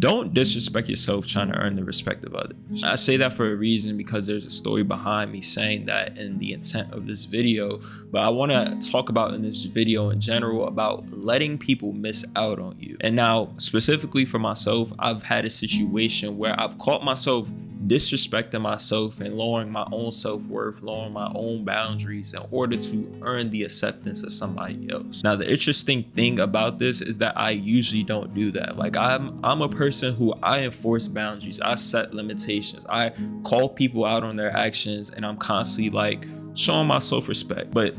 don't disrespect yourself trying to earn the respect of others. I say that for a reason because there's a story behind me saying that in the intent of this video, but I want to talk about in this video in general about letting people miss out on you. And now specifically for myself, I've had a situation where I've caught myself disrespecting myself and lowering my own self-worth, lowering my own boundaries in order to earn the acceptance of somebody else. Now, the interesting thing about this is that I usually don't do that. Like I'm a person who I enforce boundaries. I set limitations. I call people out on their actions, and I'm constantly like showing my self-respect. But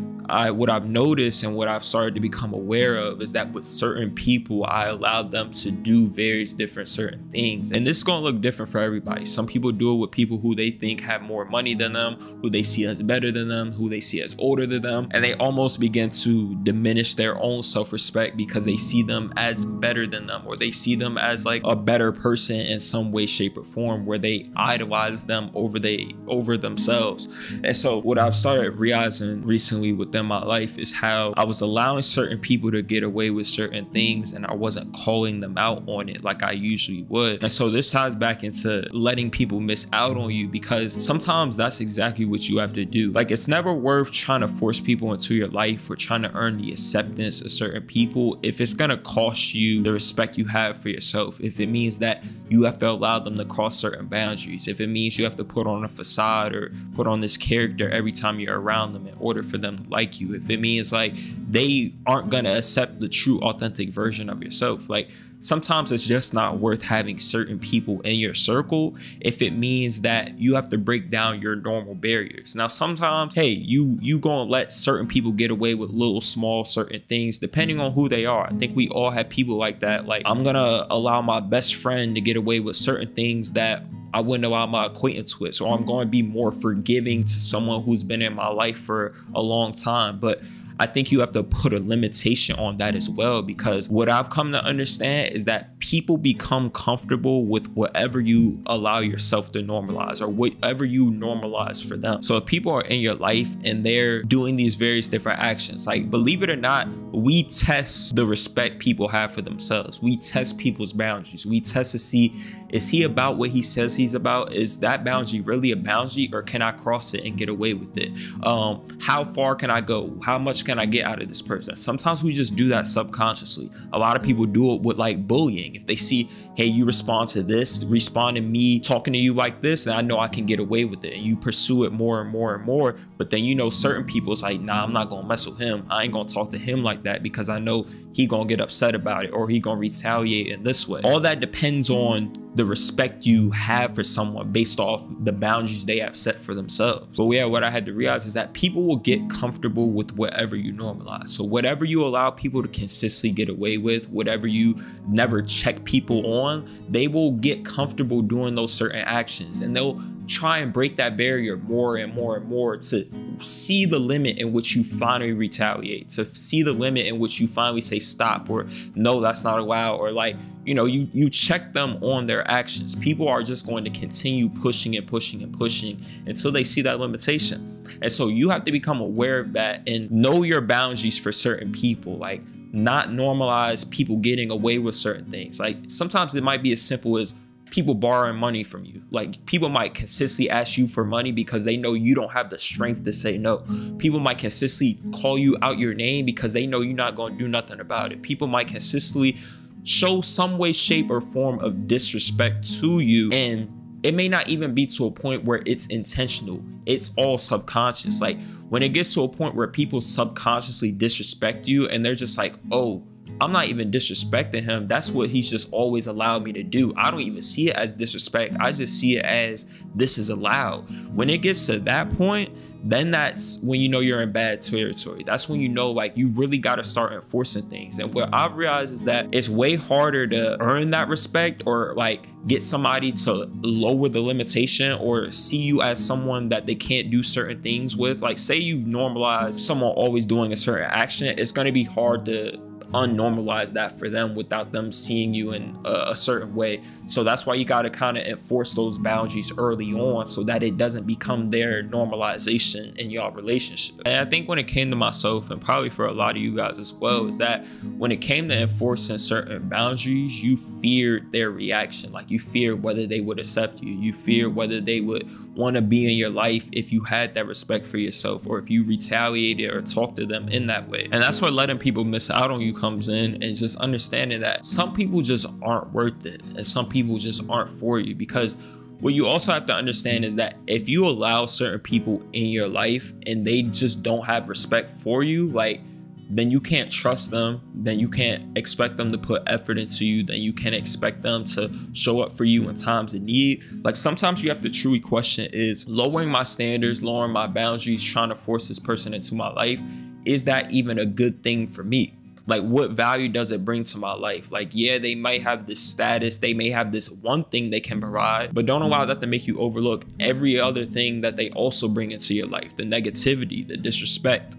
what I've noticed and what I've started to become aware of is that with certain people, I allow them to do various different certain things. And this is gonna look different for everybody. Some people do it with people who they think have more money than them, who they see as better than them, who they see as older than them. And they almost begin to diminish their own self-respect because they see them as better than them, or they see them as like a better person in some way, shape, or form, where they idolize them over themselves. And so what I've started realizing recently within my life is how I was allowing certain people to get away with certain things, and I wasn't calling them out on it like I usually would. And so this ties back into letting people miss out on you, because sometimes that's exactly what you have to do. Like, it's never worth trying to force people into your life or trying to earn the acceptance of certain people if it's gonna cost you the respect you have for yourself. If it means that you have to allow them to cross certain boundaries, if it means you have to put on a facade or put on this character every time you're around them in order for them to like you, if it means like they aren't gonna accept the true authentic version of yourself, like sometimes it's just not worth having certain people in your circle if it means that you have to break down your normal barriers. Now sometimes, hey, you gonna let certain people get away with little small certain things depending on who they are. I think we all have people like that. Like, I'm gonna allow my best friend to get away with certain things that I wouldn't allow my acquaintance with, or I'm going to be more forgiving to someone who's been in my life for a long time. But I think you have to put a limitation on that as well, because what I've come to understand is that people become comfortable with whatever you allow yourself to normalize, or whatever you normalize for them. So if people are in your life and they're doing these various different actions, like, believe it or not, we test the respect people have for themselves. We test people's boundaries. We test to see, is he about what he says he's about? Is that boundary really a boundary, or can I cross it and get away with it? How far can I go? How much can I get out of this person? Sometimes we just do that subconsciously. A lot of people do it with like bullying. If they see, hey, you respond to this, respond to me talking to you like this, and I know I can get away with it, and you pursue it more and more and more. But then, you know, certain people, it's like, nah, I'm not gonna mess with him. I ain't gonna talk to him like that because I know he gonna get upset about it, or he gonna retaliate in this way. All that depends on the respect you have for someone based off the boundaries they have set for themselves. But yeah, what I had to realize is that people will get comfortable with whatever you normalize. So whatever you allow people to consistently get away with, whatever you never check people on, they will get comfortable doing those certain actions, and they'll try and break that barrier more and more and more to see the limit in which you finally retaliate, to see the limit in which you finally say stop, or no, that's not allowed, or like, you know, you check them on their actions. People are just going to continue pushing and pushing and pushing until they see that limitation. And so you have to become aware of that and know your boundaries for certain people. Like, not normalize people getting away with certain things. Like, sometimes it might be as simple as people borrowing money from you. Like, people might consistently ask you for money because they know you don't have the strength to say no. People might consistently call you out your name because they know you're not going to do nothing about it. People might consistently show some way, shape, or form of disrespect to you, and it may not even be to a point where it's intentional. It's all subconscious. Like, when it gets to a point where people subconsciously disrespect you and they're just like, oh, I'm not even disrespecting him, that's what he's just always allowed me to do. I don't even see it as disrespect. I just see it as this is allowed. When it gets to that point, then that's when you know you're in bad territory. That's when you know, like, you really got to start enforcing things. And what I've realized is that it's way harder to earn that respect, or like get somebody to lower the limitation, or see you as someone that they can't do certain things with. Like, say you've normalized someone always doing a certain action, it's going to be hard to unnormalize that for them without them seeing you in a certain way. So that's why you got to kind of enforce those boundaries early on so that it doesn't become their normalization in your relationship. And I think when it came to myself, and probably for a lot of you guys as well, is that when it came to enforcing certain boundaries, you feared their reaction. Like you feared whether they would accept you. You feared whether they would want to be in your life if you had that respect for yourself, or if you retaliated or talked to them in that way. And that's where letting people miss out on you comes in, and just understanding that some people just aren't worth it, and some people just aren't for you. Because what you also have to understand is that if you allow certain people in your life and they just don't have respect for you, like, then you can't trust them, then you can't expect them to put effort into you, then you can't expect them to show up for you in times of need. Like, sometimes you have to truly question, is lowering my standards, lowering my boundaries, trying to force this person into my life, is that even a good thing for me? Like, what value does it bring to my life? Like, yeah, they might have this status, they may have this one thing they can provide, but don't allow that to make you overlook every other thing that they also bring into your life. The negativity, the disrespect,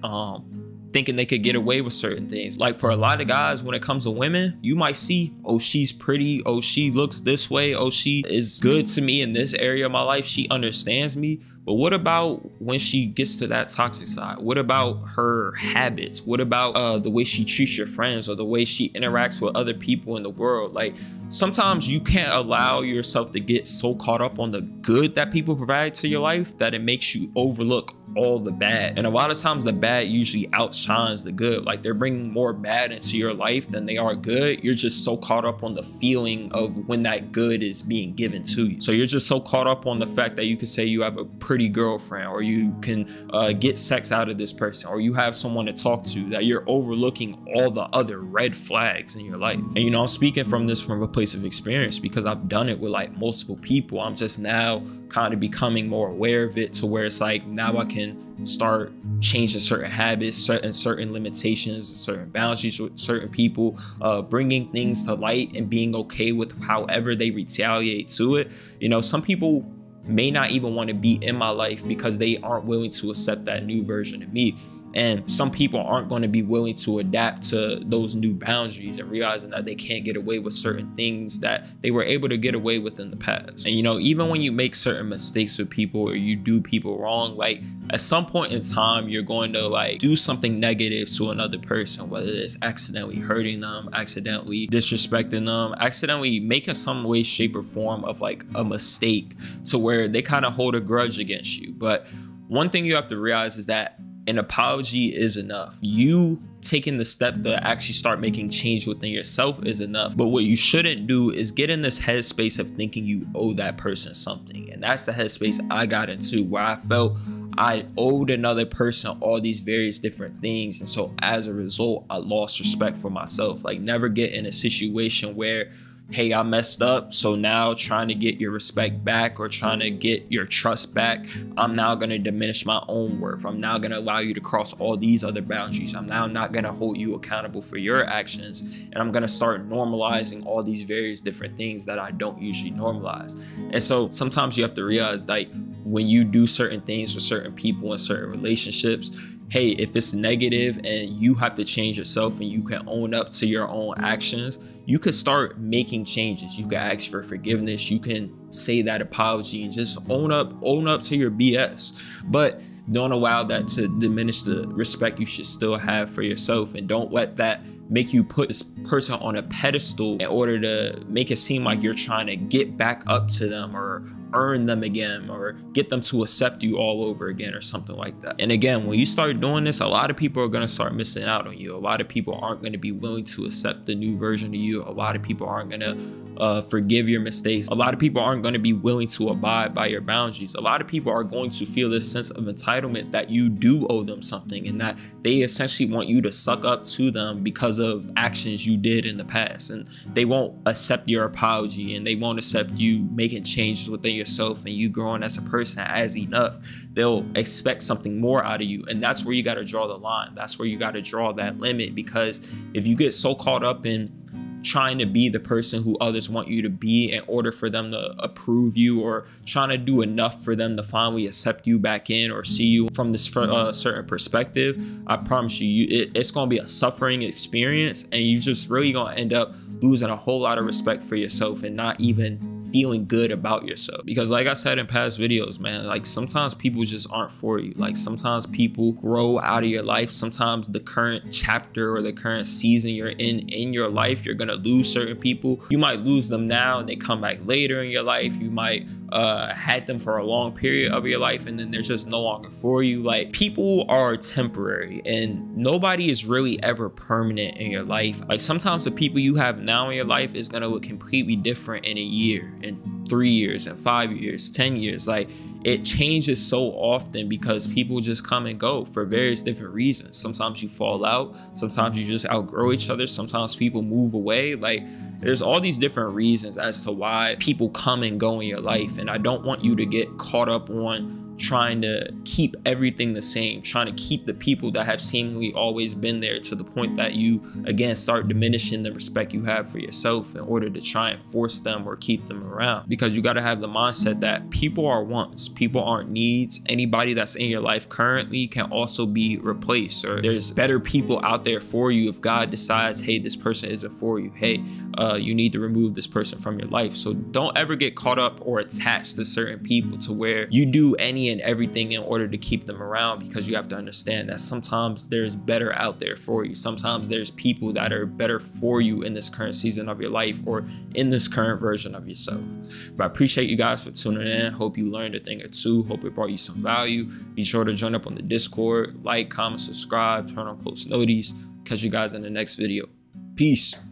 thinking they could get away with certain things. Like, for a lot of guys, when it comes to women, you might see, oh, she's pretty, oh, she looks this way, oh, she is good to me in this area of my life, she understands me. But what about when she gets to that toxic side? What about her habits? What about the way she treats your friends, or the way she interacts with other people in the world? Like, sometimes you can't allow yourself to get so caught up on the good that people provide to your life that it makes you overlook all the bad. And a lot of times the bad usually outshines the good. Like, they're bringing more bad into your life than they are good. You're just so caught up on the feeling of when that good is being given to you. So you're just so caught up on the fact that you can say you have a pretty girlfriend, or you can get sex out of this person, or you have someone to talk to, that you're overlooking all the other red flags in your life. And, you know, I'm speaking from this from a place of experience, because I've done it with like multiple people. I'm just now kind of becoming more aware of it, to where it's like, now I can start changing certain habits, certain limitations, certain boundaries with certain people, bringing things to light and being okay with however they retaliate to it. You know, some people may not even want to be in my life because they aren't willing to accept that new version of me. And some people aren't going to be willing to adapt to those new boundaries, and realizing that they can't get away with certain things that they were able to get away with in the past. And, you know, even when you make certain mistakes with people, or you do people wrong, like, at some point in time, you're going to like do something negative to another person, whether it's accidentally hurting them, accidentally disrespecting them, accidentally making some way, shape, or form of like a mistake, to where they kind of hold a grudge against you. But one thing you have to realize is that an apology is enough. You taking the step to actually start making change within yourself is enough. But what you shouldn't do is get in this headspace of thinking you owe that person something. And that's the headspace I got into, where I felt I owed another person all these various different things. And so as a result, I lost respect for myself. Like, never get in a situation where, hey, I messed up, so now trying to get your respect back, or trying to get your trust back, I'm now going to diminish my own worth. I'm now going to allow you to cross all these other boundaries. I'm now not going to hold you accountable for your actions, and I'm going to start normalizing all these various different things that I don't usually normalize. And so sometimes you have to realize, like, when you do certain things with certain people in certain relationships, hey, if it's negative and you have to change yourself and you can own up to your own actions, you can start making changes. You can ask for forgiveness. You can say that apology and just own up to your BS. But don't allow that to diminish the respect you should still have for yourself, and don't let that make you put this person on a pedestal in order to make it seem like you're trying to get back up to them, or earn them again, or get them to accept you all over again, or something like that. And again, when you start doing this, a lot of people are going to start missing out on you. A lot of people aren't going to be willing to accept the new version of you. A lot of people aren't going to forgive your mistakes. A lot of people aren't going to be willing to abide by your boundaries. A lot of people are going to feel this sense of entitlement that you do owe them something, and that they essentially want you to suck up to them because of actions you did in the past. And they won't accept your apology, and they won't accept you making changes within yourself and you growing as a person as enough. They'll expect something more out of you, and that's where you got to draw the line. That's where you got to draw that limit, because if you get so caught up in trying to be the person who others want you to be in order for them to approve you, or trying to do enough for them to finally accept you back in or see you from this certain perspective, I promise you, it's going to be a suffering experience, and you just really going to end up losing a whole lot of respect for yourself and not even feeling good about yourself. Because like I said in past videos, man, like sometimes people just aren't for you. Like sometimes people grow out of your life. Sometimes the current chapter or the current season you're in your life, you're gonna lose certain people. You might lose them now and they come back later in your life. You might had them for a long period of your life and then they're just no longer for you. Like, people are temporary and nobody is really ever permanent in your life. Like, sometimes the people you have now in your life is gonna look completely different in a year, in 3 years, and 5 years, 10 years. Like, it changes so often because people just come and go for various different reasons. Sometimes you fall out, sometimes you just outgrow each other, sometimes people move away. Like, there's all these different reasons as to why people come and go in your life, and I don't want you to get caught up on trying to keep everything the same, trying to keep the people that have seemingly always been there, to the point that you again start diminishing the respect you have for yourself in order to try and force them or keep them around. Because you got to have the mindset that people are wants, people aren't needs. Anybody that's in your life currently can also be replaced, or there's better people out there for you if God decides, hey, this person isn't for you, hey, you need to remove this person from your life. So don't ever get caught up or attached to certain people to where you do any and everything in order to keep them around, because you have to understand that sometimes there's better out there for you. Sometimes there's people that are better for you in this current season of your life or in this current version of yourself. But I appreciate you guys for tuning in. Hope you learned a thing or two. Hope it brought you some value. Be sure to join up on the Discord, like, comment, subscribe, turn on post notices. Catch you guys in the next video. Peace.